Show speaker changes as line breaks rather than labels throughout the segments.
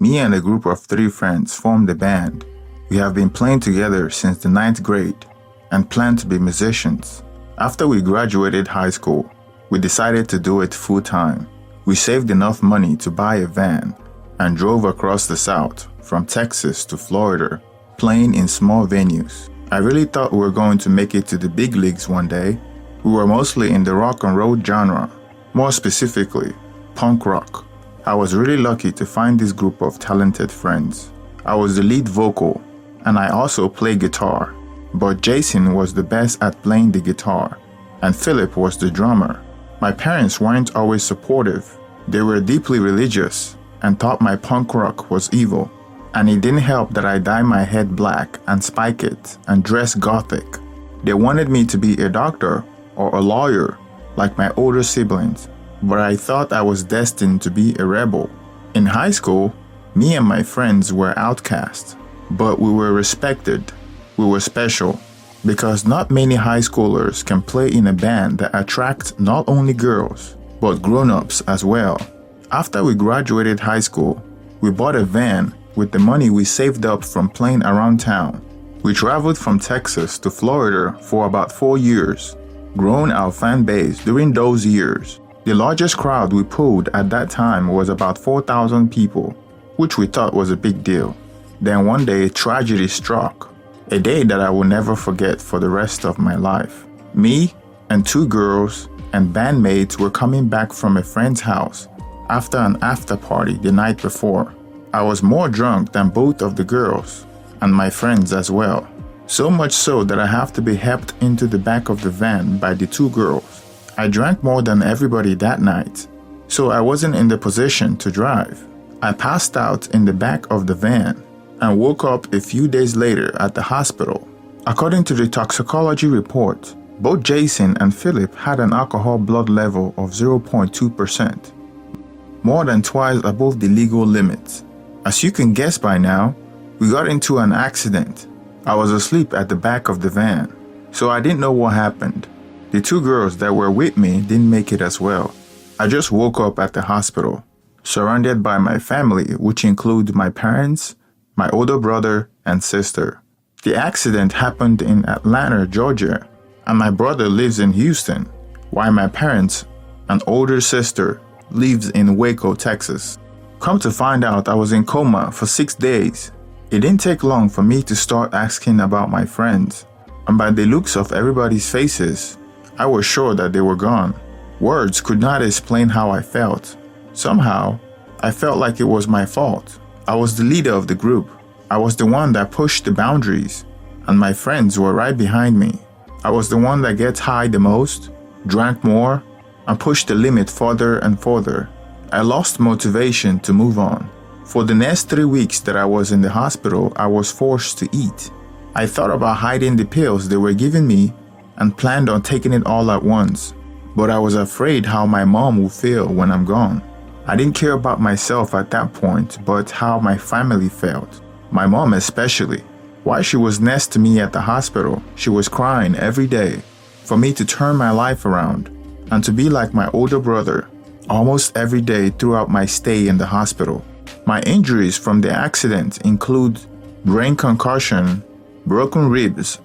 Me and a group of 3 friends formed a band. We have been playing together since the 9th grade and plan to be musicians. After we graduated high school, we decided to do it full-time. We saved enough money to buy a van and drove across the South from Texas to Florida, playing in small venues. I really thought we were going to make it to the big leagues one day. We were mostly in the rock and roll genre, more specifically, punk rock. I was really lucky to find this group of talented friends. I was the lead vocal, and I also play guitar. But Jason was the best at playing the guitar, and Philip was the drummer. My parents weren't always supportive. They were deeply religious and thought my punk rock was evil. And it didn't help that I dye my head black and spike it and dress gothic. They wanted me to be a doctor or a lawyer like my older siblings, but I thought I was destined to be a rebel. In high school, me and my friends were outcasts, but we were respected. We were special because not many high schoolers can play in a band that attracts not only girls, but grown-ups as well. After we graduated high school, we bought a van with the money we saved up from playing around town. We traveled from Texas to Florida for about 4 years, growing our fan base during those years. The largest crowd we pulled at that time was about 4,000 people, which we thought was a big deal. Then one day, tragedy struck, a day that I will never forget for the rest of my life. Me and 2 girls and bandmates were coming back from a friend's house after an after party the night before. I was more drunk than both of the girls, and my friends as well. So much so that I have to be helped into the back of the van by the 2 girls. I drank more than everybody that night, so I wasn't in the position to drive. I passed out in the back of the van and woke up a few days later at the hospital. According to the toxicology report, both Jason and Philip had an alcohol blood level of 0.2%, more than twice above the legal limit. As you can guess by now, we got into an accident. I was asleep at the back of the van, so I didn't know what happened. The 2 girls that were with me didn't make it as well. I just woke up at the hospital, surrounded by my family, which include my parents, my older brother, and sister. The accident happened in Atlanta, Georgia, and my brother lives in Houston, while my parents and older sister lives in Waco, Texas. Come to find out, I was in coma for 6 days. It didn't take long for me to start asking about my friends, and by the looks of everybody's faces, I was sure that they were gone. Words could not explain how I felt. Somehow, I felt like it was my fault. I was the leader of the group. I was the one that pushed the boundaries, and my friends were right behind me. I was the one that gets high the most, drank more, and pushed the limit further and further. I lost motivation to move on. For the next 3 weeks that I was in the hospital, I was forced to eat. I thought about hiding the pills they were giving me and planned on taking it all at once, but I was afraid how my mom would feel when I'm gone. I didn't care about myself at that point, but how my family felt. My mom especially. While she was next to me at the hospital, she was crying every day for me to turn my life around and to be like my older brother almost every day throughout my stay in the hospital. My injuries from the accident include brain concussion, broken ribs,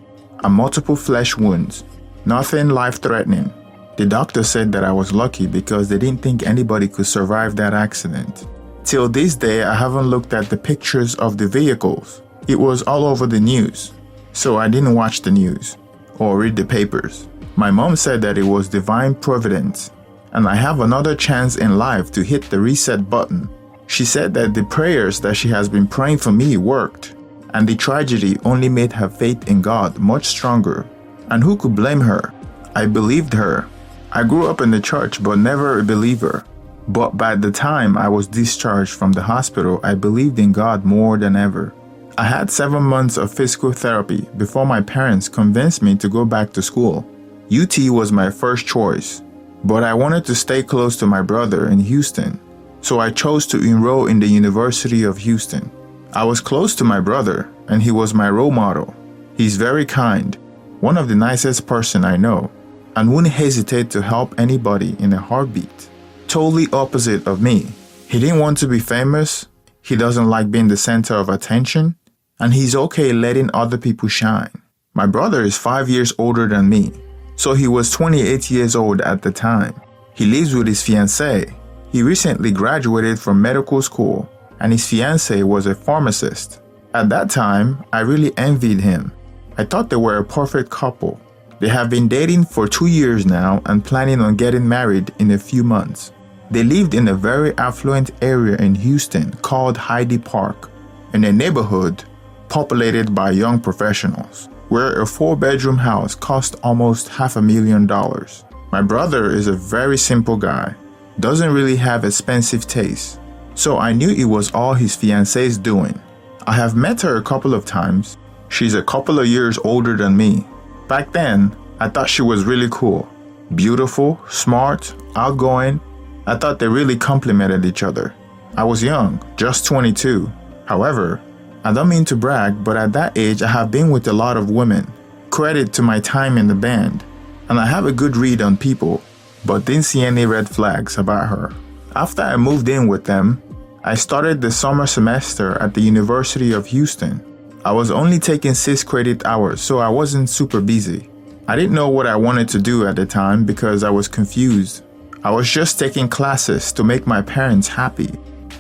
and multiple flesh wounds. Nothing life-threatening. The doctor said that I was lucky because they didn't think anybody could survive that accident. Till this day, I haven't looked at the pictures of the vehicles. It was all over the news, so I didn't watch the news or read the papers. My mom said that it was divine providence, and I have another chance in life to hit the reset button. She said that the prayers that she has been praying for me worked, and the tragedy only made her faith in God much stronger. And who could blame her? I believed her. I grew up in the church but never a believer. But by the time I was discharged from the hospital, I believed in God more than ever. I had 7 months of physical therapy before my parents convinced me to go back to school. UT was my first choice, but I wanted to stay close to my brother in Houston, so I chose to enroll in the University of Houston. I was close to my brother, and he was my role model. He's very kind, one of the nicest person I know, and wouldn't hesitate to help anybody in a heartbeat. Totally opposite of me. He didn't want to be famous. he doesn't like being the center of attention, and he's okay letting other people shine. My brother is 5 years older than me, so he was 28 years old at the time. He lives with his fiancée. He recently graduated from medical school, and his fiancée was a pharmacist. At that time, I really envied him. I thought they were a perfect couple. They have been dating for 2 years now and planning on getting married in a few months. They lived in a very affluent area in Houston called Hyde Park, in a neighborhood populated by young professionals, where a 4-bedroom house cost almost $500,000. My brother is a very simple guy, doesn't really have expensive taste, so I knew it was all his fiancée's doing. I have met her a couple of times. She's a couple of years older than me. Back then, I thought she was really cool, beautiful, smart, outgoing. I thought they really complemented each other. I was young, just 22. However, I don't mean to brag, but at that age I have been with a lot of women. Credit to my time in the band. And I have a good read on people, but didn't see any red flags about her. After I moved in with them, I started the summer semester at the University of Houston. I was only taking 6 credit hours, so I wasn't super busy. I didn't know what I wanted to do at the time because I was confused. I was just taking classes to make my parents happy.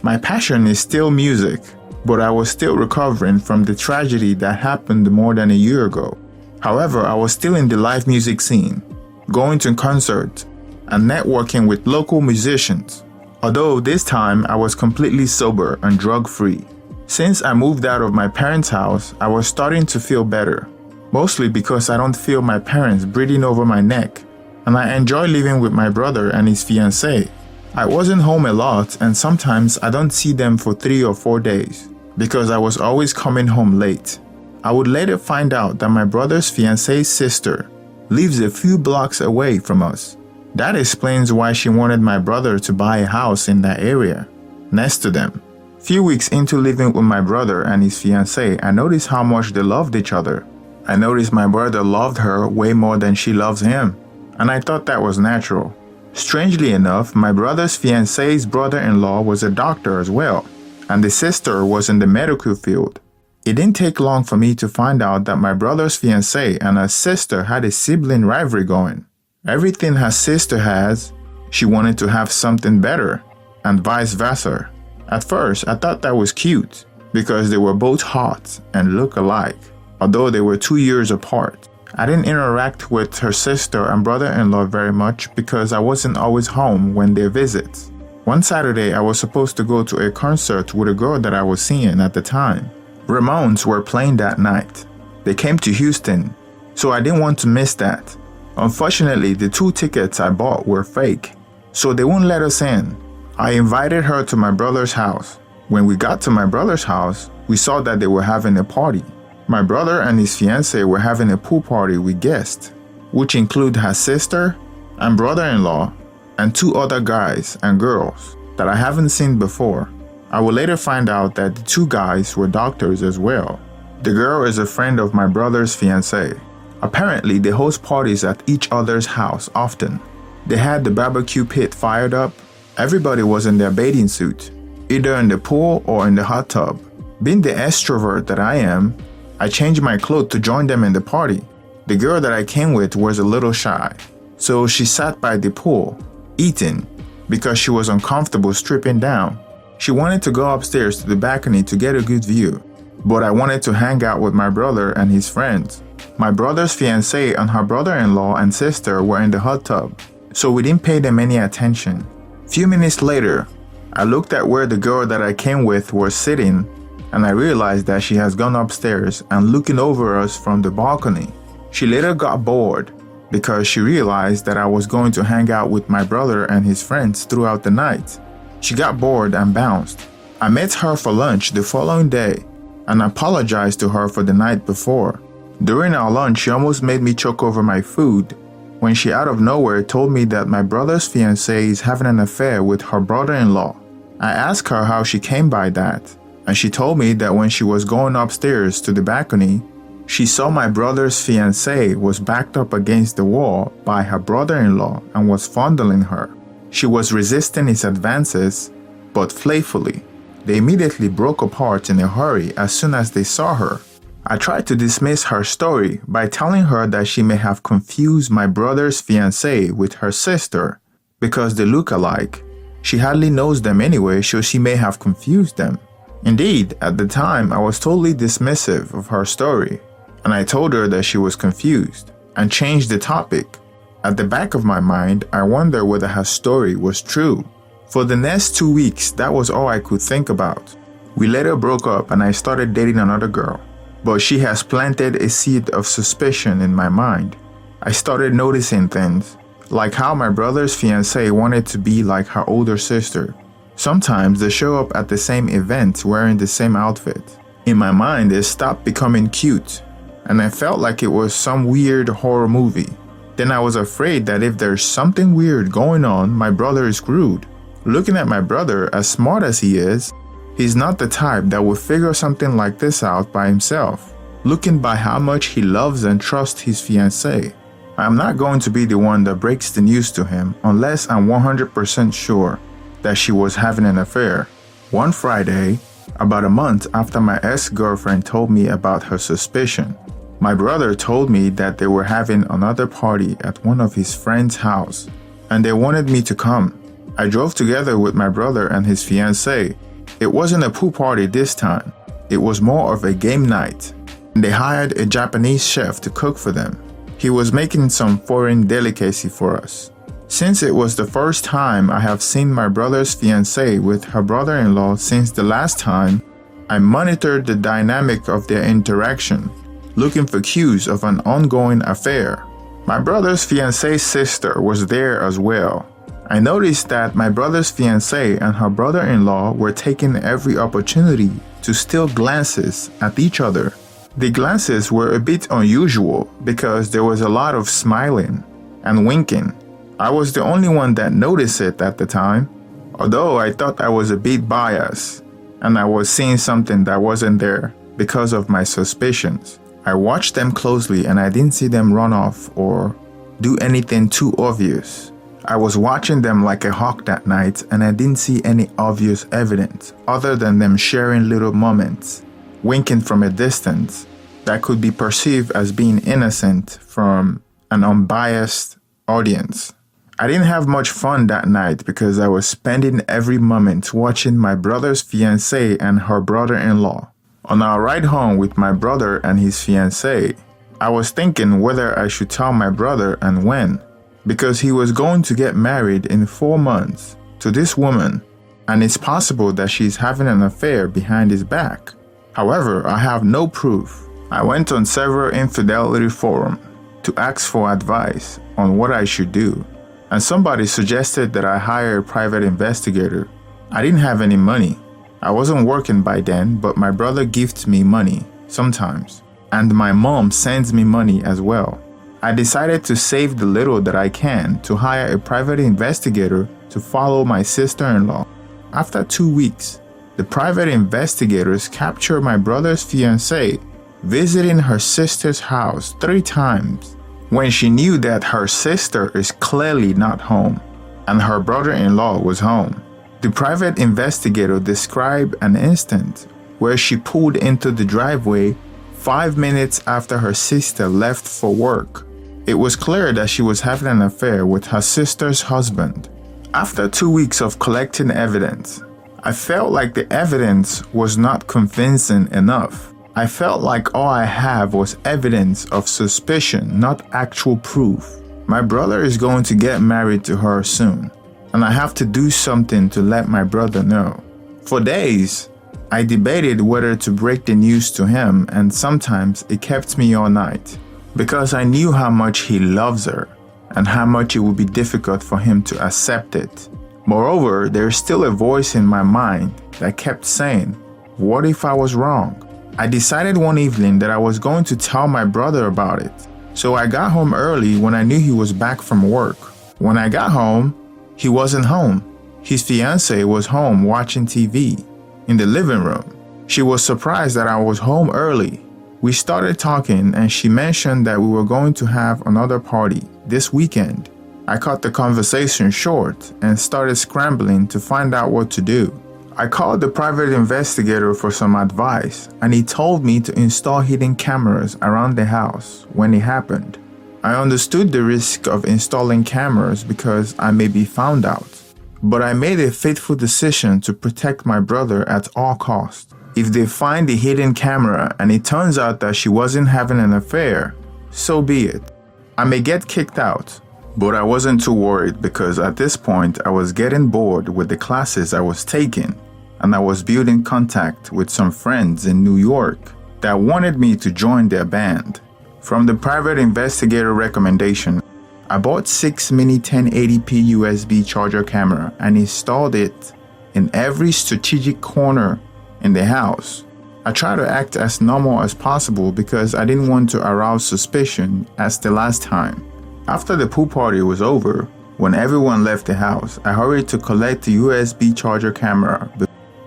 My passion is still music, but I was still recovering from the tragedy that happened more than a year ago. However, I was still in the live music scene, going to concerts and networking with local musicians. Although this time I was completely sober and drug-free. Since I moved out of my parents' house, I was starting to feel better, mostly because I don't feel my parents breathing over my neck, and I enjoy living with my brother and his fiancée. I wasn't home a lot, and sometimes I don't see them for 3 or 4 days, because I was always coming home late. I would later find out that my brother's fiancée's sister lives a few blocks away from us. That explains why she wanted my brother to buy a house in that area, next to them. Few weeks into living with my brother and his fiancée, I noticed how much they loved each other. I noticed my brother loved her way more than she loves him, and I thought that was natural. Strangely enough, my brother's fiancée's brother-in-law was a doctor as well, and the sister was in the medical field. It didn't take long for me to find out that my brother's fiancée and her sister had a sibling rivalry going. Everything her sister has, she wanted to have something better, and vice versa. At first, I thought that was cute, because they were both hot and look alike, although they were 2 years apart. I didn't interact with her sister and brother-in-law very much because I wasn't always home when they visit. One Saturday, I was supposed to go to a concert with a girl that I was seeing at the time. Ramones were playing that night. They came to Houston, so I didn't want to miss that. Unfortunately, the 2 tickets I bought were fake, so they wouldn't let us in. I invited her to my brother's house. When we got to my brother's house, we saw that they were having a party. My brother and his fiancée were having a pool party with guests, which include her sister and brother-in-law and 2 other guys and girls that I haven't seen before. I will later find out that the 2 guys were doctors as well. The girl is a friend of my brother's fiancée. Apparently, they host parties at each other's house often. They had the barbecue pit fired up. Everybody was in their bathing suit, either in the pool or in the hot tub. Being the extrovert that I am, I changed my clothes to join them in the party. The girl that I came with was a little shy, so she sat by the pool, eating, because she was uncomfortable stripping down. She wanted to go upstairs to the balcony to get a good view, but I wanted to hang out with my brother and his friends. My brother's fiancée and her brother-in-law and sister were in the hot tub, so we didn't pay them any attention. Few minutes later, I looked at where the girl that I came with was sitting, and I realized that she has gone upstairs and looking over us from the balcony. She later got bored because she realized that I was going to hang out with my brother and his friends throughout the night. She got bored and bounced. I met her for lunch the following day and apologized to her for the night before. During our lunch, she almost made me choke over my food when she out of nowhere told me that my brother's fiancée is having an affair with her brother-in-law. I asked her how she came by that, and she told me that when she was going upstairs to the balcony, she saw my brother's fiancée was backed up against the wall by her brother-in-law and was fondling her. She was resisting his advances, but playfully. They immediately broke apart in a hurry as soon as they saw her. I tried to dismiss her story by telling her that she may have confused my brother's fiancée with her sister because they look alike. She hardly knows them anyway, so she may have confused them. Indeed, at the time, I was totally dismissive of her story, and I told her that she was confused and changed the topic. At the back of my mind, I wondered whether her story was true. For the next 2 weeks, that was all I could think about. We later broke up and I started dating another girl, but she has planted a seed of suspicion in my mind. I started noticing things, like how my brother's fiancée wanted to be like her older sister. Sometimes they show up at the same event wearing the same outfit. In my mind, it stopped becoming cute, and I felt like it was some weird horror movie. Then I was afraid that if there's something weird going on, my brother is screwed. Looking at my brother, as smart as he is, he's not the type that would figure something like this out by himself, looking by how much he loves and trusts his fiancée. I'm not going to be the one that breaks the news to him unless I'm 100% sure that she was having an affair. One Friday, about a month after my ex-girlfriend told me about her suspicion, my brother told me that they were having another party at one of his friend's house, and they wanted me to come. I drove together with my brother and his fiancée. It wasn't a pool party this time. It was more of a game night, and they hired a Japanese chef to cook for them. He was making some foreign delicacy for us. Since it was the first time I have seen my brother's fiancée with her brother-in-law since the last time, I monitored the dynamic of their interaction, looking for cues of an ongoing affair. My brother's fiancée's sister was there as well. I noticed that my brother's fiancée and her brother-in-law were taking every opportunity to steal glances at each other. The glances were a bit unusual because there was a lot of smiling and winking. I was the only one that noticed it at the time, although I thought I was a bit biased and I was seeing something that wasn't there because of my suspicions. I watched them closely and I didn't see them run off or do anything too obvious. I was watching them like a hawk that night and I didn't see any obvious evidence other than them sharing little moments, winking from a distance that could be perceived as being innocent from an unbiased audience. I didn't have much fun that night because I was spending every moment watching my brother's fiancée and her brother-in-law. On our ride home with my brother and his fiancée, I was thinking whether I should tell my brother and when, because he was going to get married in 4 months to this woman, and it's possible that she's having an affair behind his back. However, I have no proof. I went on several infidelity forums to ask for advice on what I should do, and somebody suggested that I hire a private investigator. I didn't have any money. I wasn't working by then, but my brother gifts me money sometimes, and my mom sends me money as well. I decided to save the little that I can to hire a private investigator to follow my sister-in-law. After 2 weeks, the private investigators captured my brother's fiancée visiting her sister's house 3 times when she knew that her sister is clearly not home and her brother-in-law was home. The private investigator described an instant where she pulled into the driveway 5 minutes after her sister left for work. It was clear that she was having an affair with her sister's husband. After 2 weeks of collecting evidence, I felt like the evidence was not convincing enough. I felt like all I have was evidence of suspicion, not actual proof. My brother is going to get married to her soon, and I have to do something to let my brother know. For days, I debated whether to break the news to him, and sometimes it kept me all night, because I knew how much he loves her, and how much it would be difficult for him to accept it. Moreover, there's still a voice in my mind that kept saying, what if I was wrong? I decided one evening that I was going to tell my brother about it. So I got home early when I knew he was back from work. When I got home, he wasn't home. His fiancée was home watching TV in the living room. She was surprised that I was home early. We started talking and she mentioned that we were going to have another party this weekend. I cut the conversation short and started scrambling to find out what to do. I called the private investigator for some advice, and he told me to install hidden cameras around the house when it happened. I understood the risk of installing cameras because I may be found out, but I made a fateful decision to protect my brother at all costs. If they find the hidden camera and it turns out that she wasn't having an affair, so be it. I may get kicked out, but I wasn't too worried because at this point I was getting bored with the classes I was taking, and I was building contact with some friends in New York that wanted me to join their band. From the private investigator recommendation, I bought 6 mini 1080p USB charger camera and installed it in every strategic corner in the house. I tried to act as normal as possible because I didn't want to arouse suspicion as the last time. After the pool party was over, when everyone left the house, I hurried to collect the USB charger camera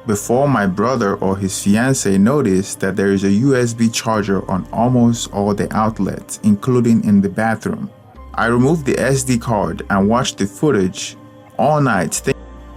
before my brother or his fiancée noticed that there is a USB charger on almost all the outlets, including in the bathroom. I removed the SD card and watched the footage all night,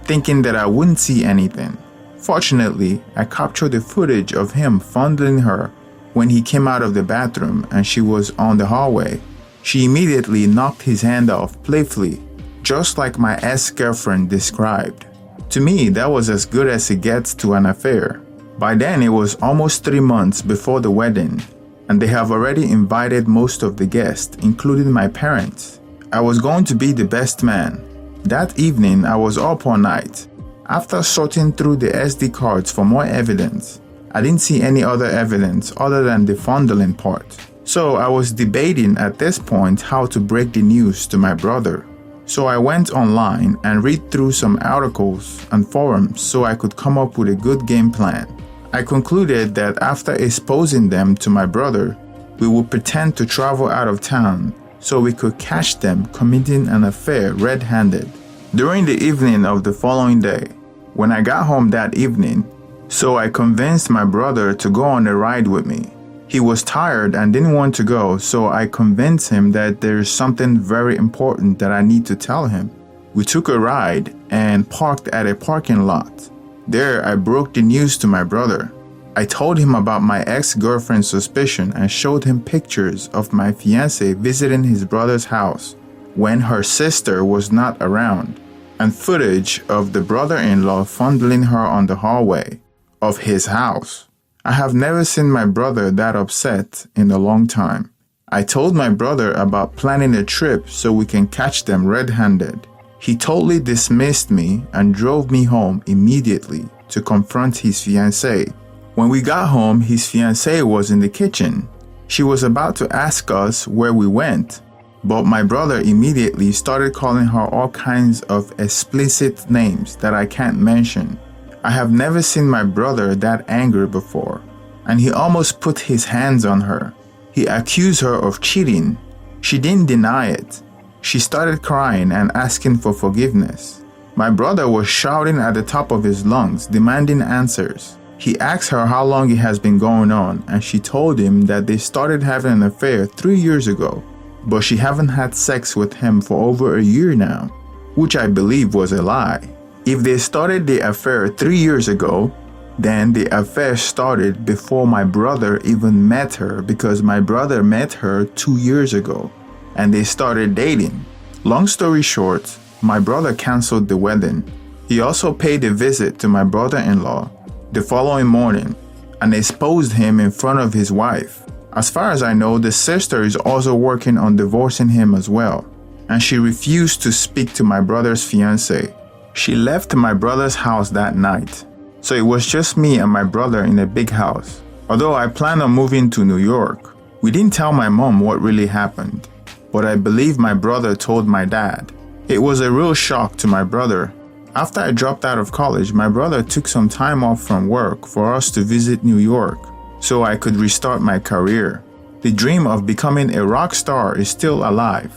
thinking that I wouldn't see anything. Fortunately, I captured the footage of him fondling her when he came out of the bathroom and she was on the hallway. She immediately knocked his hand off playfully, just like my ex-girlfriend described. To me, that was as good as it gets to an affair. By then, it was almost 3 months before the wedding, and they have already invited most of the guests, including my parents. I was going to be the best man. That evening, I was up all night. After sorting through the SD cards for more evidence, I didn't see any other evidence other than the fondling part. So I was debating at this point how to break the news to my brother. So I went online and read through some articles and forums so I could come up with a good game plan. I concluded that after exposing them to my brother, we would pretend to travel out of town so we could catch them committing an affair red-handed. During the evening of the following day, when I got home that evening, so I convinced my brother to go on a ride with me. He was tired and didn't want to go, so I convinced him that there is something very important that I need to tell him. We took a ride and parked at a parking lot. There, I broke the news to my brother. I told him about my ex-girlfriend's suspicion and showed him pictures of my fiancée visiting his brother's house when her sister was not around, and footage of the brother-in-law fondling her on the hallway of his house. I have never seen my brother that upset in a long time. I told my brother about planning a trip so we can catch them red-handed. He totally dismissed me and drove me home immediately to confront his fiancée. When we got home, his fiancée was in the kitchen. She was about to ask us where we went, but my brother immediately started calling her all kinds of explicit names that I can't mention. I have never seen my brother that angry before, and he almost put his hands on her. He accused her of cheating. She didn't deny it. She started crying and asking for forgiveness. My brother was shouting at the top of his lungs, demanding answers. He asked her how long it has been going on, and she told him that they started having an affair 3 years ago, but she haven't had sex with him for over a year now, which I believe was a lie. If they started the affair 3 years ago, then the affair started before my brother even met her, because my brother met her 2 years ago, and they started dating. Long story short, my brother canceled the wedding. He also paid a visit to my brother-in-law the following morning and exposed him in front of his wife. As far as I know, the sister is also working on divorcing him as well, and she refused to speak to my brother's fiancée. She left my brother's house that night, so it was just me and my brother in a big house. Although I planned on moving to New York, we didn't tell my mom what really happened, but I believe my brother told my dad. It was a real shock to my brother. After I dropped out of college, my brother took some time off from work for us to visit New York, so I could restart my career. The dream of becoming a rock star is still alive.